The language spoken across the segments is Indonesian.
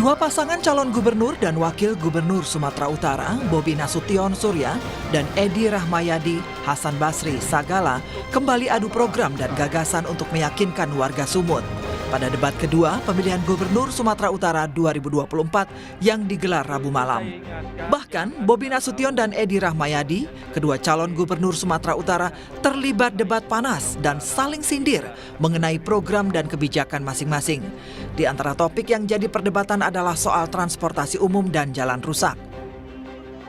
Dua pasangan calon gubernur dan wakil gubernur Sumatera Utara, Bobi Nasution Surya dan Edi Rahmayadi Hasan Basri Sagala, kembali adu program dan gagasan untuk meyakinkan warga Sumut pada debat kedua pemilihan gubernur Sumatera Utara 2024 yang digelar Rabu malam. Bahkan Bobi Nasution dan Edi Rahmayadi, kedua calon gubernur Sumatera Utara, terlibat debat panas dan saling sindir mengenai program dan kebijakan masing-masing. Di antara topik yang jadi perdebatan adalah soal transportasi umum dan jalan rusak.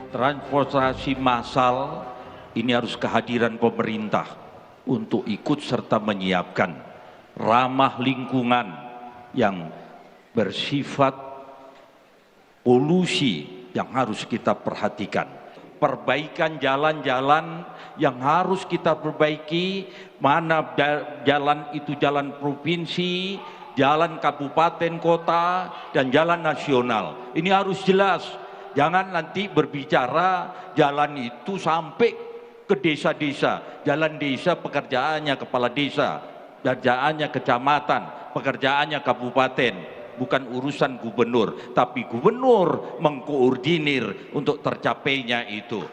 Transportasi massal ini harus kehadiran pemerintah untuk ikut serta menyiapkan ramah lingkungan yang bersifat polusi yang harus kita perhatikan. Perbaikan jalan-jalan yang harus kita perbaiki, mana jalan itu jalan provinsi, jalan kabupaten kota, dan jalan nasional. Ini harus jelas. Jangan nanti berbicara jalan itu sampai ke desa-desa. Jalan desa pekerjaannya kepala desa, pekerjaannya kecamatan, pekerjaannya kabupaten, bukan urusan gubernur, tapi gubernur mengkoordinir untuk tercapainya itu.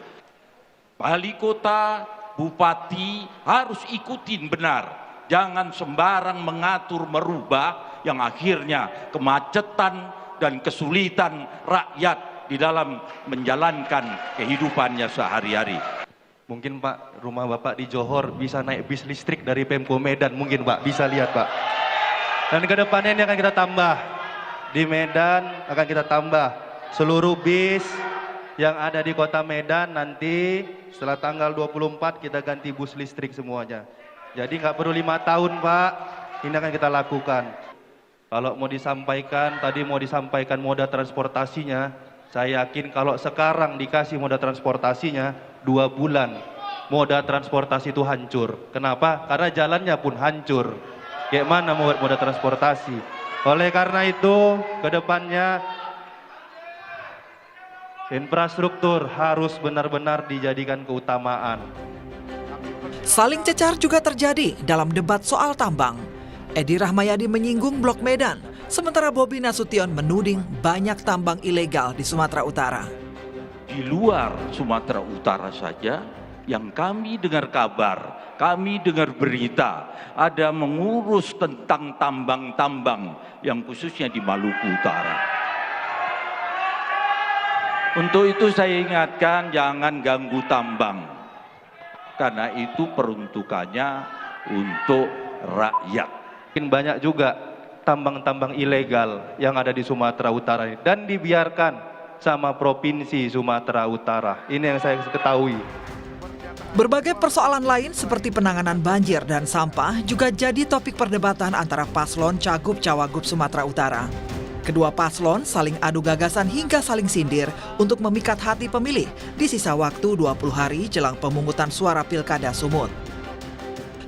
Wali kota, bupati harus ikutin benar, jangan sembarang mengatur merubah yang akhirnya kemacetan dan kesulitan rakyat di dalam menjalankan kehidupannya sehari-hari. Mungkin Pak, rumah Bapak di Johor bisa naik bis listrik dari Pemko Medan, mungkin Pak, bisa lihat Pak. Dan ke depannya ini akan kita tambah, di Medan akan kita tambah seluruh bis yang ada di kota Medan, nanti setelah tanggal 24 kita ganti bus listrik semuanya. Jadi nggak perlu 5 tahun Pak, ini akan kita lakukan. Kalau mau disampaikan, tadi mau disampaikan moda transportasinya, saya yakin kalau sekarang dikasih moda transportasinya, 2 bulan moda transportasi itu hancur. Kenapa? Karena jalannya pun hancur. Kayak mana mau moda transportasi? Oleh karena itu, ke depannya infrastruktur harus benar-benar dijadikan keutamaan. Saling cecar juga terjadi dalam debat soal tambang. Edi Rahmayadi menyinggung Blok Medan, sementara Bobi Nasution menuding banyak tambang ilegal di Sumatera Utara. Di luar Sumatera Utara saja yang kami dengar kabar, kami dengar berita, ada mengurus tentang tambang-tambang yang khususnya di Maluku Utara. Untuk itu saya ingatkan jangan ganggu tambang, karena itu peruntukannya untuk rakyat. Mungkin banyak juga tambang-tambang ilegal yang ada di Sumatera Utara ini, dan dibiarkan sama Provinsi Sumatera Utara. Ini yang saya ketahui. Berbagai persoalan lain seperti penanganan banjir dan sampah juga jadi topik perdebatan antara paslon Cagup-Cawagup Sumatera Utara. Kedua paslon saling adu gagasan hingga saling sindir untuk memikat hati pemilih di sisa waktu 20 hari jelang pemungutan suara Pilkada Sumut.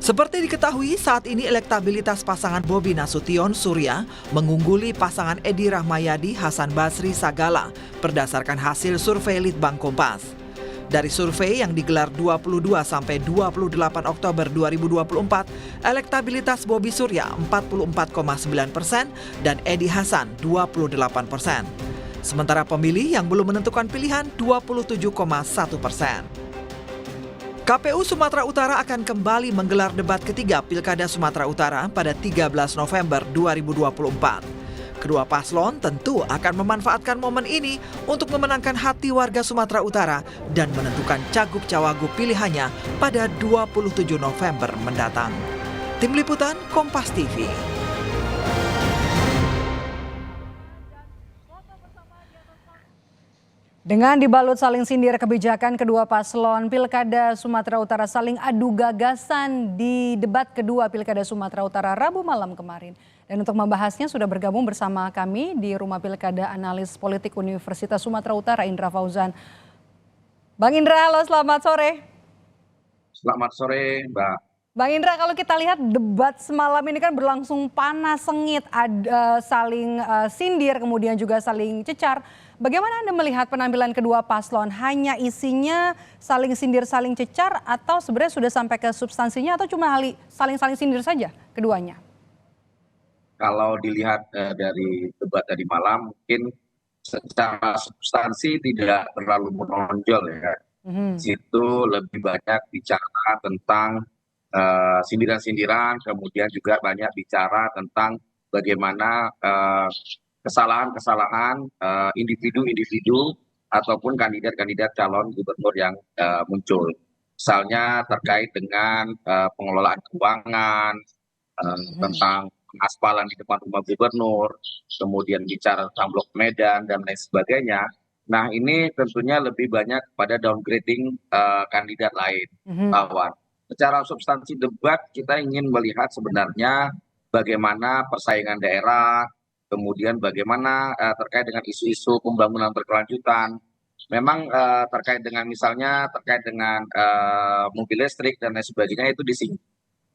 Seperti diketahui, saat ini elektabilitas pasangan Bobi Nasution Surya mengungguli pasangan Edi Rahmayadi Hasan Basri Sagala berdasarkan hasil survei Litbang Kompas. Dari survei yang digelar 22 sampai 28 Oktober 2024, elektabilitas Bobi Surya 44,9% dan Edi Hasan 28%. Sementara pemilih yang belum menentukan pilihan 27,1%. KPU Sumatera Utara akan kembali menggelar debat ketiga Pilkada Sumatera Utara pada 13 November 2024. Kedua paslon tentu akan memanfaatkan momen ini untuk memenangkan hati warga Sumatera Utara dan menentukan cagup-cawagup pilihannya pada 27 November mendatang. Tim Liputan Kompas TV. Dengan dibalut saling sindir kebijakan, kedua paslon Pilkada Sumatera Utara saling adu gagasan di debat kedua Pilkada Sumatera Utara Rabu malam kemarin. Dan untuk membahasnya sudah bergabung bersama kami di Rumah Pilkada Analis Politik Universitas Sumatera Utara, Indra Fauzan. Bang Indra, halo, selamat sore. Selamat sore, Mbak. Bang Indra, kalau kita lihat debat semalam ini kan berlangsung panas, sengit, ada saling sindir, kemudian juga saling cecar. Bagaimana Anda melihat penampilan kedua paslon? Hanya isinya saling sindir, saling cecar, atau sebenarnya sudah sampai ke substansinya, atau cuma saling sindir saja keduanya? kalau dilihat dari debat tadi malam, mungkin secara substansi tidak terlalu menonjol ya. Di Mhm. situ lebih banyak bicara tentang sindiran-sindiran, kemudian juga banyak bicara tentang bagaimana kesalahan-kesalahan individu-individu ataupun kandidat-kandidat calon gubernur yang muncul. Misalnya terkait dengan pengelolaan keuangan, Mhm. tentang pengaspalan di depan rumah gubernur, kemudian bicara tentang blok Medan dan lain sebagainya. Nah, ini tentunya lebih banyak pada downgrading kandidat lain, Mhm. lawan. Secara substansi debat kita ingin melihat sebenarnya bagaimana persaingan daerah, kemudian bagaimana terkait dengan isu-isu pembangunan berkelanjutan. Memang terkait dengan misalnya terkait dengan mobil listrik dan lain sebagainya itu disinggung.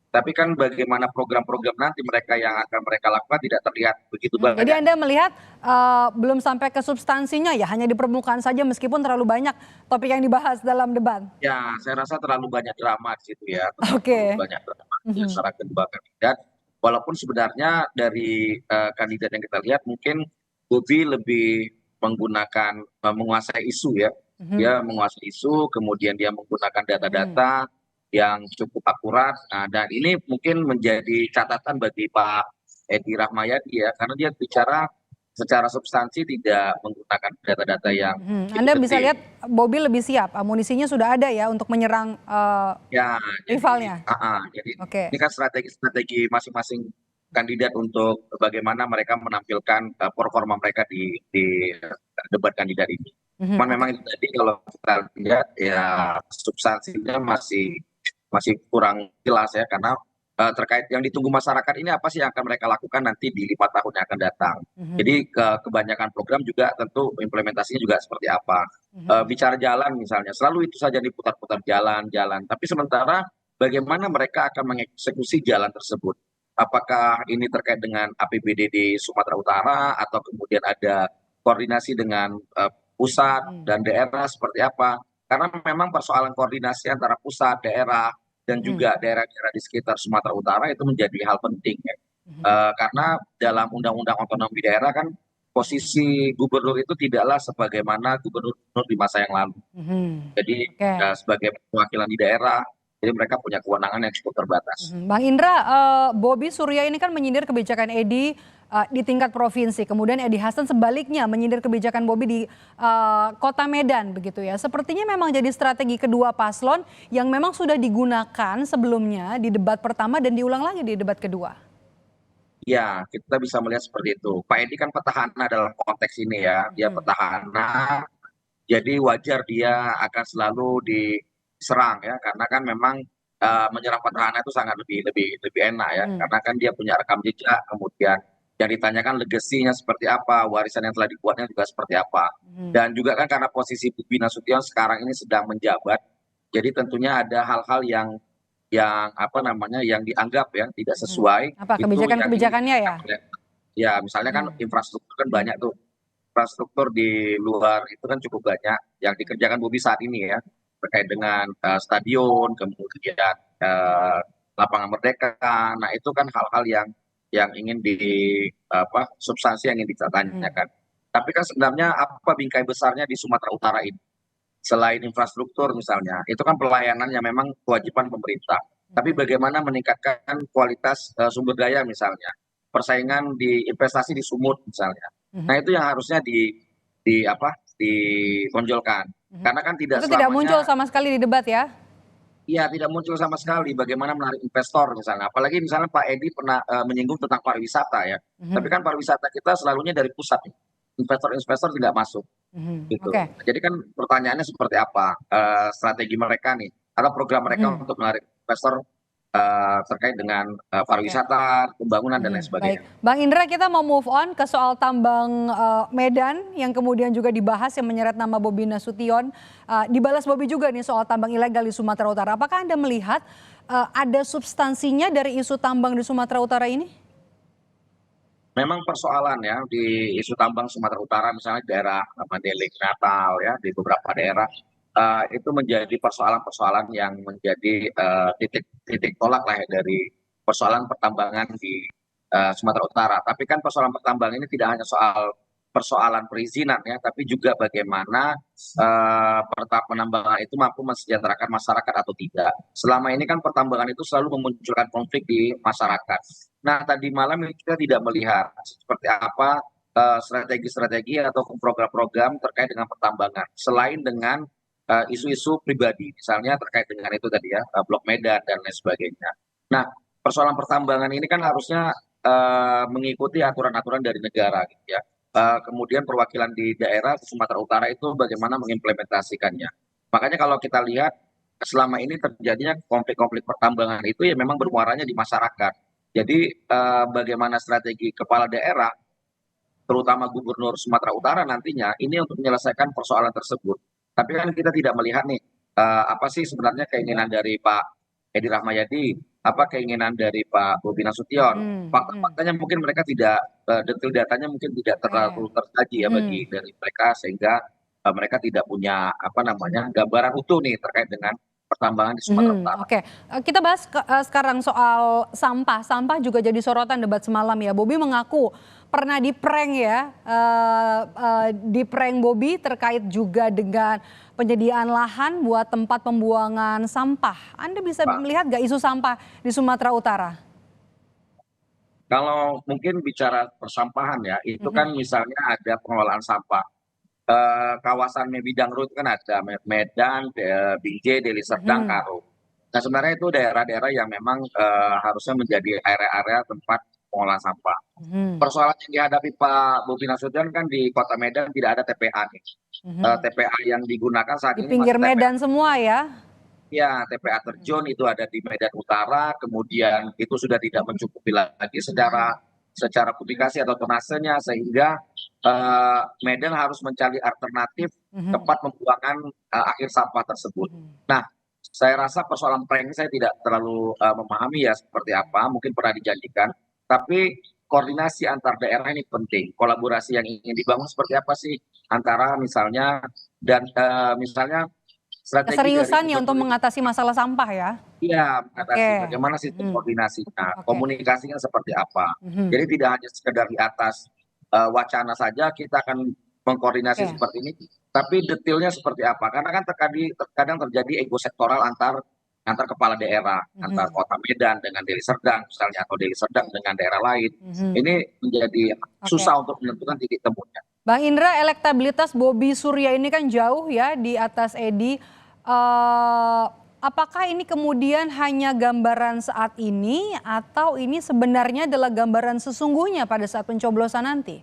Tapi kan bagaimana program-program nanti mereka yang akan mereka lakukan tidak terlihat begitu Jadi banyak. Anda melihat, belum sampai ke substansinya ya, hanya di permukaan saja meskipun terlalu banyak topik yang dibahas dalam debat? Ya, saya rasa terlalu banyak drama di situ ya, terlalu Oke. banyak drama di Mhm. antara kedua kandidat. Walaupun sebenarnya dari kandidat yang kita lihat mungkin Bobi lebih menggunakan menguasai isu ya. Dia Mhm. menguasai isu, kemudian dia menggunakan Mhm. data-data yang cukup akurat. Nah, dan ini mungkin menjadi catatan bagi Pak Edi Rahmayadi ya, karena dia bicara secara substansi tidak menggunakan data-data yang Mhm. begitu Anda bisa detail. lihat Bobi lebih siap, amunisinya sudah ada ya untuk menyerang, Ya, jadi rivalnya? jadi Oke. ini kan strategi-strategi masing-masing kandidat untuk bagaimana mereka menampilkan performa mereka di debat kandidat ini. Mhm. Cuman Oke. memang itu tadi kalau kita lihat ya substansinya masih masih kurang jelas ya karena terkait yang ditunggu masyarakat ini apa sih yang akan mereka lakukan nanti di 5 tahun yang akan datang. Mhm. Jadi kebanyakan program juga tentu implementasinya juga seperti apa. Mhm. Bicara jalan misalnya, selalu itu saja diputar-putar jalan-jalan. Tapi sementara bagaimana mereka akan mengeksekusi jalan tersebut? Apakah ini terkait dengan APBD di Sumatera Utara atau kemudian ada koordinasi dengan pusat Mhm. dan daerah seperti apa? Karena memang persoalan koordinasi antara pusat, daerah, dan Mhm. juga daerah-daerah di sekitar Sumatera Utara itu menjadi hal penting ya. Mhm. Karena dalam Undang-Undang Otonomi Daerah kan posisi gubernur itu tidaklah sebagaimana gubernur di masa yang lalu. Mhm. Jadi Oke. sebagai perwakilan di daerah, jadi mereka punya kewenangan yang cukup terbatas. Mhm. Bang Indra, Bobi Surya ini kan menyindir kebijakan Edi, di tingkat provinsi, kemudian Edi Hasan sebaliknya menyindir kebijakan Bobi di, Kota Medan begitu ya. Sepertinya memang jadi strategi kedua paslon yang memang sudah digunakan sebelumnya di debat pertama dan diulang lagi di debat kedua. Ya, kita bisa melihat seperti itu. Pak Edi kan petahana dalam konteks ini ya, dia Mhm. petahana, jadi wajar dia akan selalu diserang ya, karena kan memang menyerang petahana itu sangat lebih lebih lebih enak ya, Mhm. karena kan dia punya rekam jejak, kemudian yang ditanyakan legasinya seperti apa, warisan yang telah dibuatnya juga seperti apa. Mhm. Dan juga kan karena posisi Bobi Nasution sekarang ini sedang menjabat, jadi tentunya ada hal-hal yang apa namanya, yang dianggap ya tidak Mhm. sesuai, Apa itu yang ingin kebijakan-kebijakannya ya? dikerjakan oleh ya misalnya kan Mhm. infrastruktur kan banyak tuh, infrastruktur di luar itu kan cukup banyak yang dikerjakan Bobi saat ini ya, terkait dengan stadion, kemudian lapangan Merdeka. Nah, itu kan hal-hal yang ingin apa, substansi yang ingin kita Mhm. tanyakan. Tapi kan sebenarnya apa bingkai besarnya di Sumatera Utara ini? Selain infrastruktur misalnya, itu kan pelayanan yang memang kewajiban pemerintah. Tapi Mhm. bagaimana meningkatkan kualitas sumber daya misalnya, persaingan di investasi di sumut misalnya. Nah, Mhm. itu yang harusnya di apa, ditonjolkan. Mhm. Karena kan tidak Itu tidak muncul selamanya sama sekali di debat ya? iya, tidak muncul sama sekali bagaimana menarik investor misalnya. Apalagi misalnya Pak Edi pernah menyinggung tentang pariwisata ya. Tapi Mhm. kan pariwisata kita selalunya dari pusat. Investor-investor tidak masuk. Mhm. Gitu. Oke. Jadi kan pertanyaannya seperti apa strategi mereka nih atau program mereka Mhm. untuk menarik investor terkait dengan Oke. pariwisata, pembangunan dan lain Mhm, baik. sebagainya. Bang Indra, kita mau move on ke soal tambang, Medan yang kemudian juga dibahas yang menyeret nama Bobi Nasution, dibalas Bobi juga nih soal tambang ilegal di Sumatera Utara. Apakah Anda melihat, ada substansinya dari isu tambang di Sumatera Utara ini? Memang persoalan ya di isu tambang Sumatera Utara misalnya di daerah Mandailing, Natal ya di beberapa daerah itu menjadi persoalan-persoalan yang menjadi titik titik tolak lah ya dari persoalan pertambangan Sumatera Utara. Tapi kan persoalan pertambangan ini tidak hanya soal persoalan perizinan ya, tapi juga bagaimana penambangan itu mampu mensejahterakan masyarakat atau tidak. Selama ini kan pertambangan itu selalu memunculkan konflik di masyarakat. Nah, tadi malam kita tidak melihat seperti apa strategi-strategi atau program-program terkait dengan pertambangan, selain dengan isu-isu pribadi, misalnya terkait dengan itu tadi ya, Blok Medan dan lain sebagainya. Nah, persoalan pertambangan ini kan harusnya mengikuti aturan-aturan dari negara, gitu ya. Kemudian perwakilan di daerah Sumatera Utara itu bagaimana mengimplementasikannya. Makanya kalau kita lihat selama ini terjadinya konflik-konflik pertambangan itu ya memang bermuaranya di masyarakat. Jadi bagaimana strategi kepala daerah, terutama Gubernur Sumatera Utara nantinya ini untuk menyelesaikan persoalan tersebut. Tapi kan kita tidak melihat nih apa sih sebenarnya keinginan dari Pak Edi Rahmayadi, apa keinginan dari Pak Bobi Nasution. Fakta-faktanya mungkin mereka tidak, detail datanya mungkin tidak terlalu tersaji ya bagi dari mereka, sehingga mereka tidak punya apa namanya gambaran utuh nih terkait dengan pertambangan di Sumatera Utara. Oke, kita bahas sekarang soal sampah. Sampah juga jadi sorotan debat semalam ya. Bobi mengaku pernah di-prank ya, di-prank Bobi terkait juga dengan penyediaan lahan buat tempat pembuangan sampah. Anda bisa melihat nggak isu sampah di Sumatera Utara? Kalau mungkin bicara persampahan ya, itu kan misalnya ada pengelolaan sampah. Kawasan Bidang Rut kan ada Medan, Binjai, Deli Serdang, Karo. Nah sebenarnya itu daerah-daerah yang memang harusnya menjadi area-area tempat pengolahan sampah. Persoalan yang dihadapi Pak Bobi Nasution kan di Kota Medan tidak ada TPA nih. TPA yang digunakan saat Di ini pinggir masih TPA. Medan semua ya? Ya, TPA terjun itu ada di Medan Utara, kemudian itu sudah tidak mencukupi lagi secara publikasi atau tonasenya, sehingga Medan harus mencari alternatif tempat pembuangan akhir sampah tersebut. Nah, saya rasa persoalan prank ini saya tidak terlalu memahami ya seperti apa, mungkin pernah dijanjikan, tapi koordinasi antar daerah ini penting. Kolaborasi yang ingin dibangun seperti apa sih antara misalnya dan misalnya strategi dari Keseriusannya untuk mengatasi masalah sampah ya? iya, mengatasi Oke. bagaimana sistem koordinasinya, Oke. komunikasinya seperti apa. Jadi tidak hanya sekedar di atas wacana saja kita akan mengkoordinasi Oke. seperti ini, tapi detailnya seperti apa. Karena kan terkadang terjadi ego sektoral antar kepala daerah, antar Kota Medan dengan Deli Serdang misalnya, atau Deli Serdang dengan daerah lain. Ini menjadi susah untuk menentukan titik temunya. Bang Indra, elektabilitas Bobi Surya ini kan jauh ya di atas Edi. Apakah ini kemudian hanya gambaran saat ini atau ini sebenarnya adalah gambaran sesungguhnya pada saat pencoblosan nanti?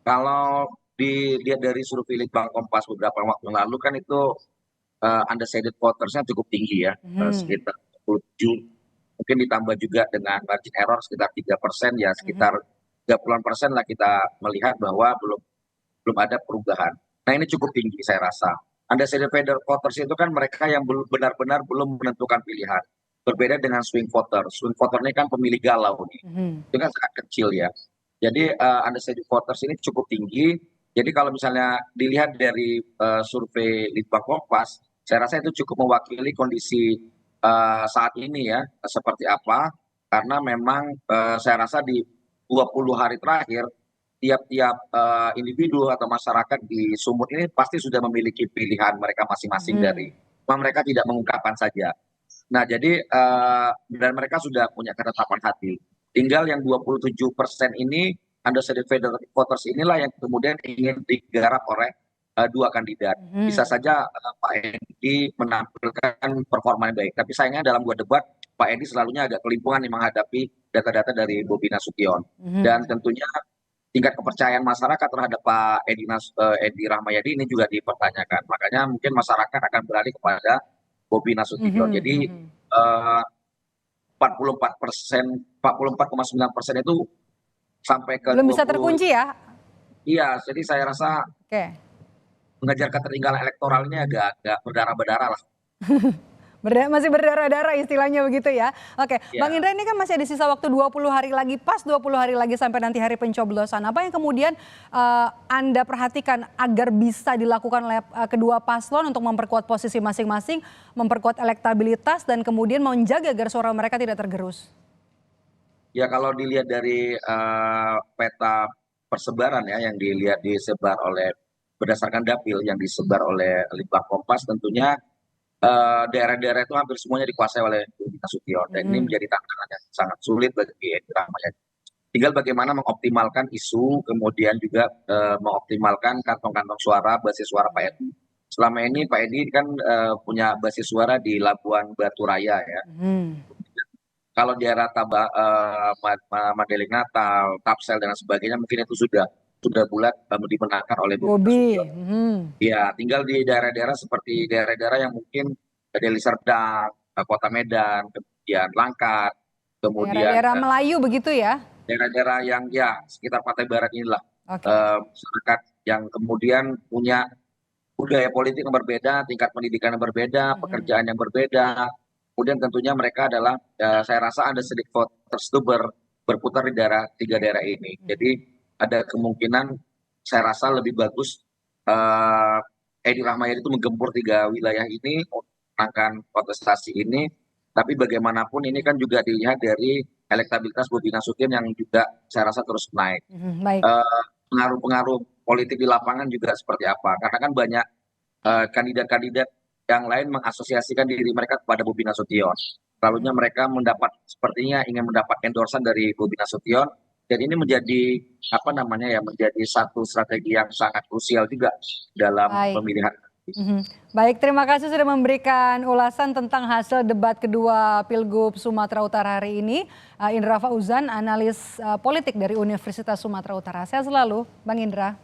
Kalau dilihat dari survei Litbang Kompas beberapa waktu lalu kan itu undecided votersnya cukup tinggi ya, sekitar 27, mungkin ditambah juga dengan margin error sekitar 3%, ya sekitar 30% lah kita melihat bahwa belum ada perubahan. Nah ini cukup tinggi saya rasa. Undecided voters itu kan mereka yang benar-benar belum menentukan pilihan. Berbeda dengan swing voter. Swing voter ini kan pemilih galau nih. Itu kan sangat kecil ya. Jadi undecided voters ini cukup tinggi. Jadi kalau misalnya dilihat dari survei Litbang Kompas, saya rasa itu cukup mewakili kondisi saat ini ya, seperti apa. Karena memang saya rasa di 20 hari terakhir, tiap-tiap individu atau masyarakat di Sumut ini pasti sudah memiliki pilihan mereka masing-masing dari, mereka tidak mengungkapkan saja. Nah jadi dan mereka sudah punya ketetapan hati. Tinggal yang 27% ini undecided voters inilah yang kemudian ingin digarap oleh dua kandidat. Bisa saja Pak Edi menampilkan performa yang baik, tapi sayangnya dalam dua debat Pak Edi selalunya agak kelimpungan nih menghadapi data-data dari Bobi Nasution. Dan tentunya tingkat kepercayaan masyarakat terhadap Pak Edi Rahmayadi ini juga dipertanyakan. Makanya mungkin masyarakat akan beralih kepada Bobi Nasution. Jadi 44,9% itu sampai ke Belum 20. bisa terkunci ya? Iya, jadi saya rasa Oke. mengejar ketertinggalan elektoralnya agak berdarah-berdarah lah. Masih berdarah-darah istilahnya begitu ya. Oke, Ya. Bang Indra, ini kan masih ada sisa waktu 20 hari lagi, pas 20 hari lagi sampai nanti hari pencoblosan. Apa yang kemudian Anda perhatikan agar bisa dilakukan oleh kedua paslon untuk memperkuat posisi masing-masing, memperkuat elektabilitas dan kemudian menjaga agar suara mereka tidak tergerus? Ya kalau dilihat dari peta persebaran ya yang disebar oleh berdasarkan dapil yang disebar oleh Litbang Kompas, tentunya daerah-daerah itu hampir semuanya dikuasai oleh Bobi Nasution dan ini menjadi tantangan yang sangat sulit bagi Edi Rahmayadi. Tinggal bagaimana mengoptimalkan isu, kemudian juga mengoptimalkan kantong-kantong suara, basis suara Pak Edi. Selama ini Pak Edi kan punya basis suara di Labuan Batu Raya ya. Kalau di daerah Madeling Natal, Tapsel dan sebagainya mungkin itu sudah bulat dimenangkan oleh Bobi Bobi. Nasution. Ya, tinggal di daerah-daerah seperti daerah-daerah yang mungkin Deli Serdang, Kota Medan, kemudian Langkat, kemudian Daerah-daerah Melayu begitu ya? daerah-daerah yang ya sekitar Pantai Barat inilah Oke. masyarakat yang kemudian punya budaya politik yang berbeda, tingkat pendidikan yang berbeda, pekerjaan yang berbeda. Kemudian tentunya mereka adalah saya rasa ada sedikit voters itu berputar di tiga daerah ini. Jadi ada kemungkinan saya rasa lebih bagus Edi Rahmayadi itu menggempur tiga wilayah ini, memenangkan kontestasi ini. Tapi bagaimanapun ini kan juga dilihat dari elektabilitas Bobi Nasution yang juga saya rasa terus naik. Baik. Pengaruh-pengaruh politik di lapangan juga seperti apa? Karena kan banyak kandidat-kandidat yang lain mengasosiasikan diri mereka kepada Bobi Nasution. Lalunya mereka sepertinya ingin mendapat endorsan dari Bobi Nasution dan ini menjadi menjadi satu strategi yang sangat krusial juga dalam pemilihan. Baik, terima kasih sudah memberikan ulasan tentang hasil debat kedua Pilgub Sumatera Utara hari ini. Indra Fauzan, analis politik dari Universitas Sumatera Utara. Sehat selalu, Bang Indra.